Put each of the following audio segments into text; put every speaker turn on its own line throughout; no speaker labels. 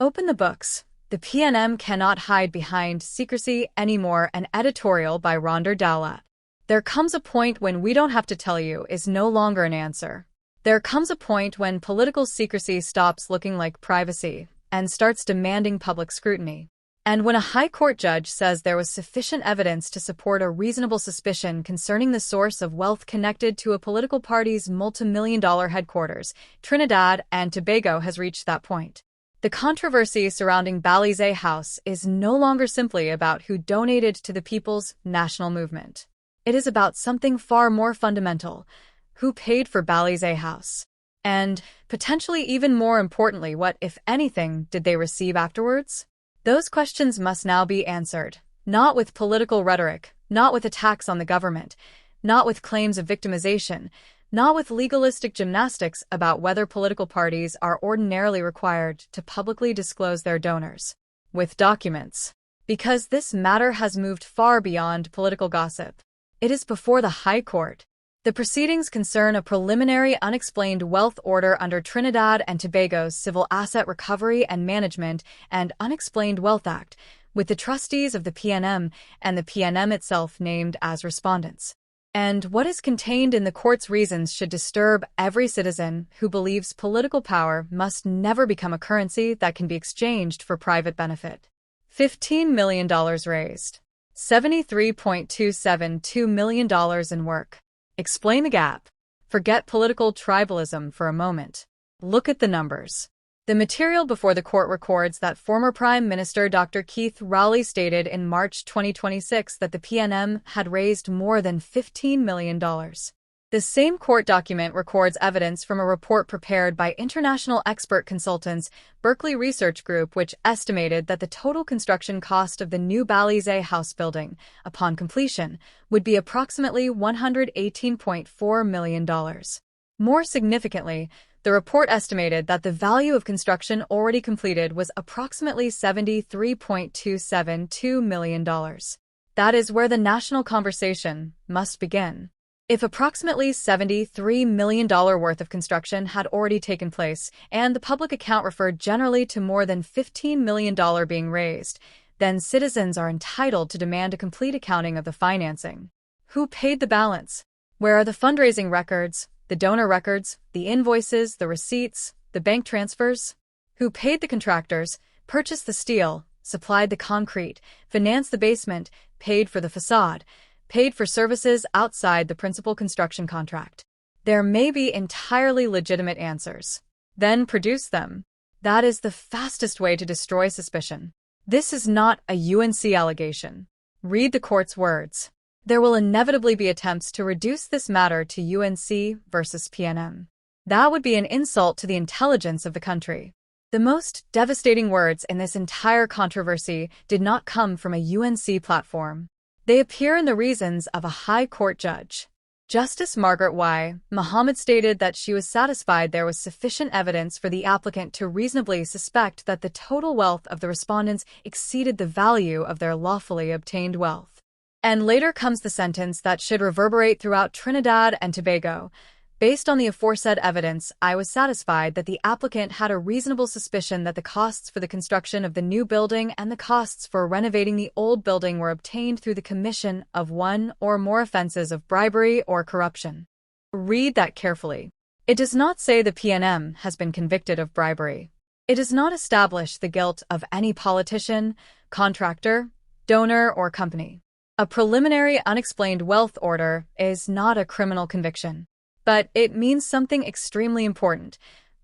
Open the books. The PNM cannot hide behind secrecy anymore. An editorial by Rhonda Dowlatt. There comes a point when we don't have to tell you is no longer an answer. There comes a point when political secrecy stops looking like privacy and starts demanding public scrutiny. And when a high court judge says there was sufficient evidence to support a reasonable suspicion concerning the source of wealth connected to a political party's multi-million-dollar headquarters, Trinidad and Tobago has reached that point. The controversy surrounding Bal House is no longer simply about who donated to the People's National Movement. It is about something far more fundamental: who paid for Bal House? And, potentially even more importantly, what, if anything, did they receive afterwards? Those questions must now be answered, not with political rhetoric, not with attacks on the government, not with claims of victimization, not with legalistic gymnastics about whether political parties are ordinarily required to publicly disclose their donors. With documents. Because this matter has moved far beyond political gossip. It is before the High Court. The proceedings concern a preliminary unexplained wealth order under Trinidad and Tobago's Civil Asset Recovery and Management and Unexplained Wealth Act, with the trustees of the PNM and the PNM itself named as respondents. And what is contained in the court's reasons should disturb every citizen who believes political power must never become a currency that can be exchanged for private benefit. $15 million raised. $73.272 million in work. Explain the gap. Forget political tribalism for a moment. Look at the numbers. The material before the court records that former Prime Minister Dr. Keith Rowley stated in March 2026 that the PNM had raised more than $15 million. The same court document records evidence from a report prepared by international expert consultants Berkeley Research Group, which estimated that the total construction cost of the new Bal House building, upon completion, would be approximately $118.4 million. More significantly, the report estimated that the value of construction already completed was approximately $73.272 million. That is where the national conversation must begin. If approximately $73 million worth of construction had already taken place, and the public account referred generally to more than $15 million being raised, then citizens are entitled to demand a complete accounting of the financing. Who paid the balance? Where are the fundraising records, the donor records, the invoices, the receipts, the bank transfers? Who paid the contractors, purchased the steel, supplied the concrete, financed the basement, paid for the facade, paid for services outside the principal construction contract? There may be entirely legitimate answers. Then produce them. That is the fastest way to destroy suspicion. This is not a UNC allegation. Read the court's words. There will inevitably be attempts to reduce this matter to UNC versus PNM. That would be an insult to the intelligence of the country. The most devastating words in this entire controversy did not come from a UNC platform. They appear in the reasons of a high court judge. Justice Margaret Y. Muhammad stated that she was satisfied there was sufficient evidence for the applicant to reasonably suspect that the total wealth of the respondents exceeded the value of their lawfully obtained wealth. And later comes the sentence that should reverberate throughout Trinidad and Tobago. Based on the aforesaid evidence, I was satisfied that the applicant had a reasonable suspicion that the costs for the construction of the new building and the costs for renovating the old building were obtained through the commission of one or more offenses of bribery or corruption. Read that carefully. It does not say the PNM has been convicted of bribery. It does not establish the guilt of any politician, contractor, donor, or company. A preliminary unexplained wealth order is not a criminal conviction. But it means something extremely important.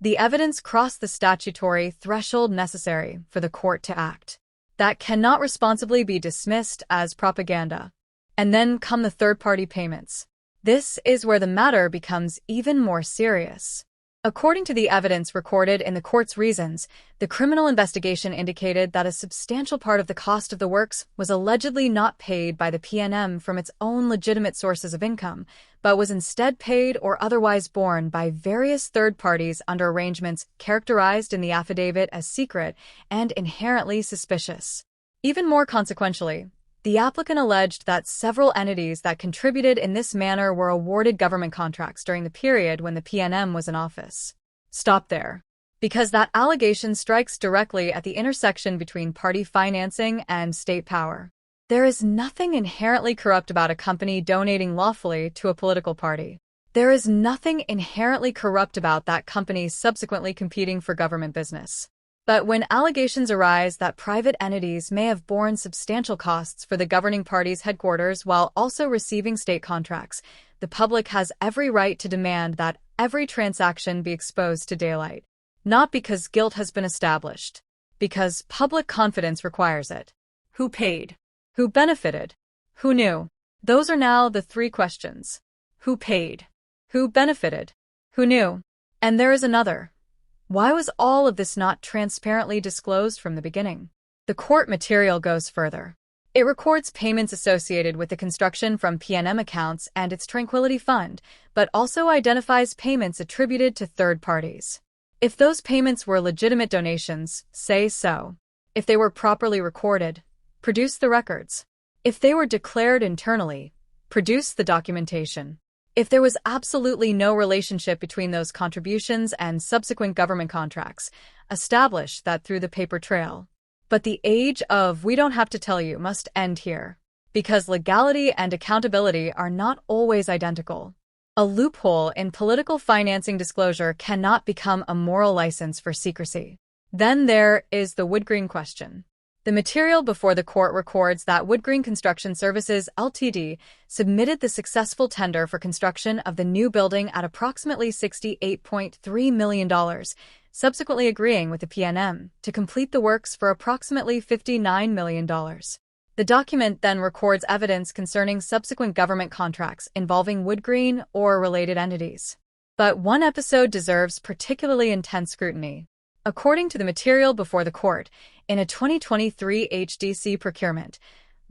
The evidence crossed the statutory threshold necessary for the court to act. That cannot responsibly be dismissed as propaganda. And then come the third-party payments. This is where the matter becomes even more serious. According to the evidence recorded in the court's reasons, the criminal investigation indicated that a substantial part of the cost of the works was allegedly not paid by the PNM from its own legitimate sources of income, but was instead paid or otherwise borne by various third parties under arrangements characterized in the affidavit as secret and inherently suspicious. Even more consequentially, the applicant alleged that several entities that contributed in this manner were awarded government contracts during the period when the PNM was in office. Stop there. because that allegation strikes directly at the intersection between party financing and state power. There is nothing inherently corrupt about a company donating lawfully to a political party. There is nothing inherently corrupt about that company subsequently competing for government business. But when allegations arise that private entities may have borne substantial costs for the governing party's headquarters while also receiving state contracts, the public has every right to demand that every transaction be exposed to daylight. Not because guilt has been established, because public confidence requires it. Who paid? Who benefited? Who knew? Those are now the three questions. Who paid? Who benefited? Who knew? And there is another. Why was all of this not transparently disclosed from the beginning? The court material goes further. It records payments associated with the construction from P&M accounts and its Tranquility Fund, but also identifies payments attributed to third parties. If those payments were legitimate donations, say so. If they were properly recorded, produce the records. If they were declared internally, produce the documentation. If there was absolutely no relationship between those contributions and subsequent government contracts, establish that through the paper trail. But the age of "we don't have to tell you" must end here, because legality and accountability are not always identical. A loophole in political financing disclosure cannot become a moral license for secrecy. Then there is the Woodgreen question. The material before the court records that Woodgreen Construction Services Ltd. submitted the successful tender for construction of the new building at approximately $68.3 million, subsequently agreeing with the P&M to complete the works for approximately $59 million. The document then records evidence concerning subsequent government contracts involving Woodgreen or related entities. But one episode deserves particularly intense scrutiny. According to the material before the court, in a 2023 HDC procurement,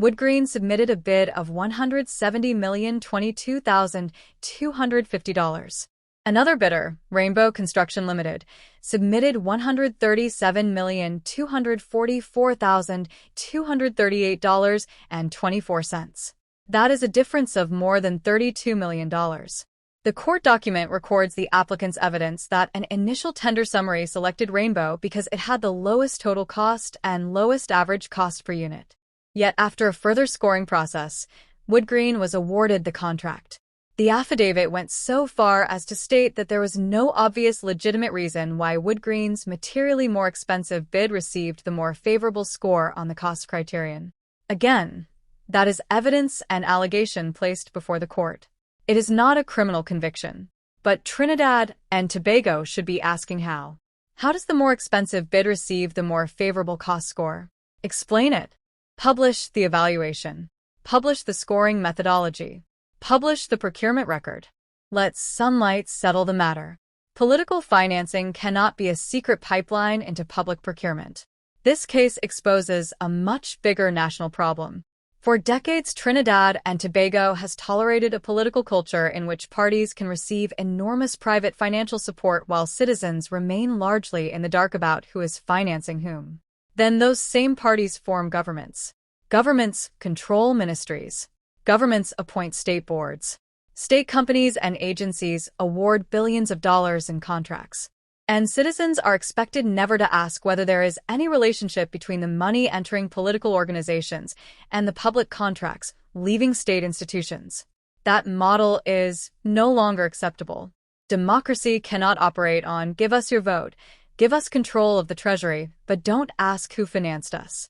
Woodgreen submitted a bid of $170,022,250. Another bidder, Rainbow Construction Limited, submitted $137,244,238.24. That is a difference of more than $32 million. The court document records the applicant's evidence that an initial tender summary selected Rainbow because it had the lowest total cost and lowest average cost per unit. Yet after a further scoring process, Woodgreen was awarded the contract. The affidavit went so far as to state that there was no obvious legitimate reason why Woodgreen's materially more expensive bid received the more favorable score on the cost criterion. Again, that is evidence and allegation placed before the court. It is not a criminal conviction. But Trinidad and Tobago should be asking how. How does the more expensive bid receive the more favorable cost score? Explain it. Publish the evaluation. Publish the scoring methodology. Publish the procurement record. Let sunlight settle the matter. Political financing cannot be a secret pipeline into public procurement. This case exposes a much bigger national problem. For decades, Trinidad and Tobago has tolerated a political culture in which parties can receive enormous private financial support while citizens remain largely in the dark about who is financing whom. Then those same parties form governments. Governments control ministries. Governments appoint state boards. State companies and agencies award billions of dollars in contracts. And citizens are expected never to ask whether there is any relationship between the money entering political organizations and the public contracts leaving state institutions. That model is no longer acceptable. Democracy cannot operate on "give us your vote, give us control of the treasury, but don't ask who financed us."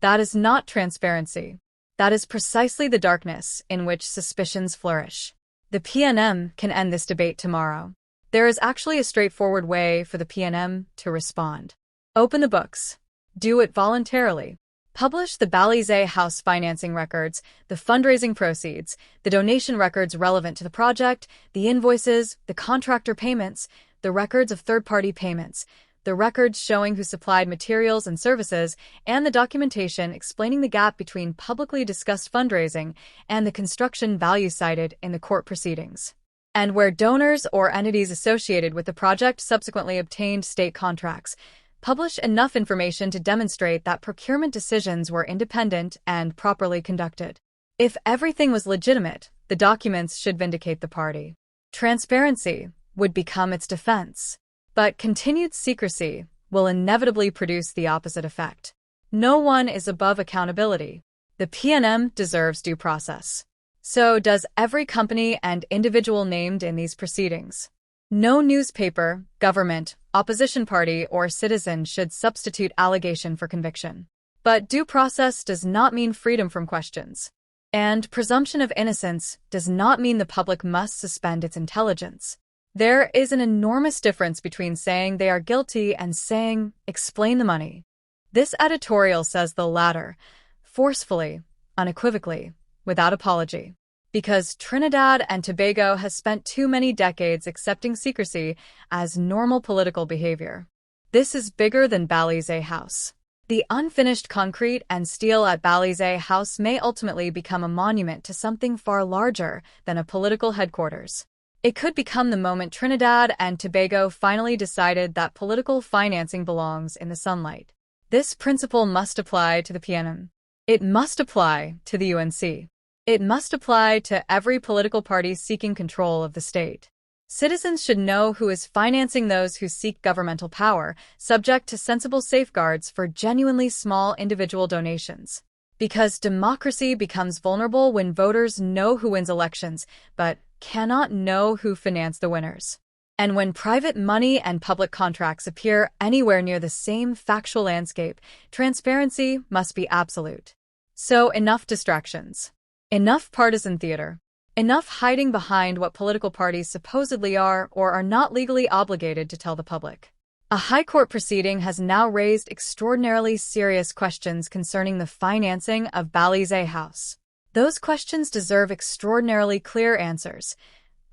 That is not transparency. That is precisely the darkness in which suspicions flourish. The P&M can end this debate tomorrow. There is actually a straightforward way for the P&M to respond. Open the books. Do it voluntarily. Publish the Bal House financing records, the fundraising proceeds, the donation records relevant to the project, the invoices, the contractor payments, the records of third-party payments, the records showing who supplied materials and services, and the documentation explaining the gap between publicly discussed fundraising and the construction value cited in the court proceedings. And where donors or entities associated with the project subsequently obtained state contracts, publish enough information to demonstrate that procurement decisions were independent and properly conducted. If everything was legitimate, the documents should vindicate the party. Transparency would become its defense. But continued secrecy will inevitably produce the opposite effect. No one is above accountability. The PNM deserves due process. So does every company and individual named in these proceedings. No newspaper, government, opposition party, or citizen should substitute allegation for conviction. But due process does not mean freedom from questions. And presumption of innocence does not mean the public must suspend its intelligence. There is an enormous difference between saying they are guilty and saying, explain the money. This editorial says the latter, forcefully, unequivocally, without apology. Because Trinidad and Tobago has spent too many decades accepting secrecy as normal political behavior. This is bigger than Bal House. The unfinished concrete and steel at Bal House may ultimately become a monument to something far larger than a political headquarters. It could become the moment Trinidad and Tobago finally decided that political financing belongs in the sunlight. This principle must apply to the PNM. It must apply to the UNC. It must apply to every political party seeking control of the state. Citizens should know who is financing those who seek governmental power, subject to sensible safeguards for genuinely small individual donations. Because democracy becomes vulnerable when voters know who wins elections, but cannot know who financed the winners. And when private money and public contracts appear anywhere near the same factual landscape, transparency must be absolute. So enough distractions. Enough partisan theater. Enough hiding behind what political parties supposedly are or are not legally obligated to tell the public. A high court proceeding has now raised extraordinarily serious questions concerning the financing of Bal House. Those questions deserve extraordinarily clear answers.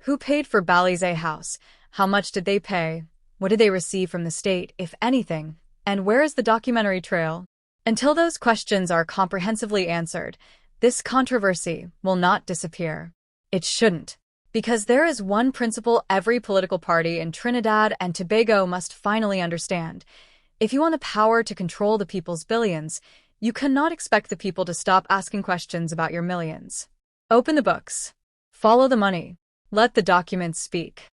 Who paid for Bal House? How much did they pay? What did they receive from the state, if anything? And where is the documentary trail? Until those questions are comprehensively answered, this controversy will not disappear. It shouldn't. Because there is one principle every political party in Trinidad and Tobago must finally understand. If you want the power to control the people's billions, you cannot expect the people to stop asking questions about your millions. Open the books. Follow the money. Let the documents speak.